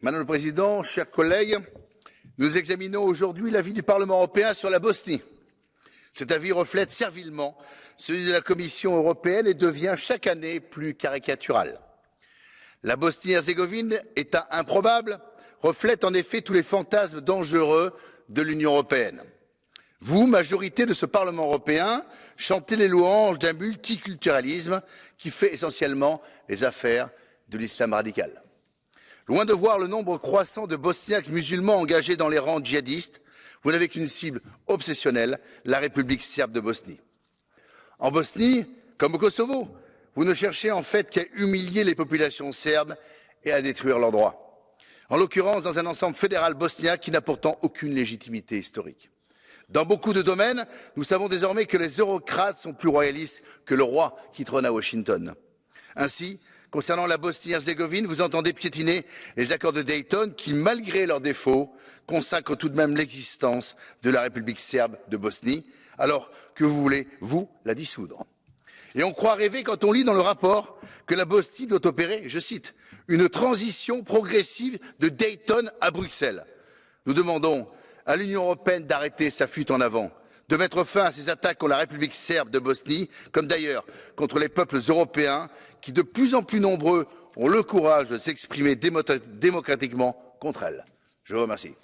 Madame le Président, chers collègues, nous examinons aujourd'hui l'avis du Parlement européen sur la Bosnie. Cet avis reflète servilement celui de la Commission européenne et devient chaque année plus caricatural. La Bosnie-Herzégovine, État improbable, reflète en effet tous les fantasmes dangereux de l'Union européenne. Vous, majorité de ce Parlement européen, chantez les louanges d'un multiculturalisme qui fait essentiellement les affaires de l'islam radical. Loin de voir le nombre croissant de Bosniaques musulmans engagés dans les rangs djihadistes, vous n'avez qu'une cible obsessionnelle, la République serbe de Bosnie. En Bosnie, comme au Kosovo, vous ne cherchez en fait qu'à humilier les populations serbes et à détruire leurs droits. En l'occurrence, dans un ensemble fédéral bosniaque qui n'a pourtant aucune légitimité historique. Dans beaucoup de domaines, nous savons désormais que les eurocrates sont plus royalistes que le roi qui trône à Washington. Ainsi, concernant la Bosnie-Herzégovine, vous entendez piétiner les accords de Dayton qui, malgré leurs défauts, consacrent tout de même l'existence de la République serbe de Bosnie, alors que vous voulez, vous, la dissoudre. Et on croit rêver quand on lit dans le rapport que la Bosnie doit opérer, je cite, une transition progressive de Dayton à Bruxelles. Nous demandons à l'Union européenne d'arrêter sa fuite en avant, de mettre fin à ces attaques contre la République serbe de Bosnie, comme d'ailleurs contre les peuples européens qui, de plus en plus nombreux, ont le courage de s'exprimer démocratiquement contre elle. Je vous remercie.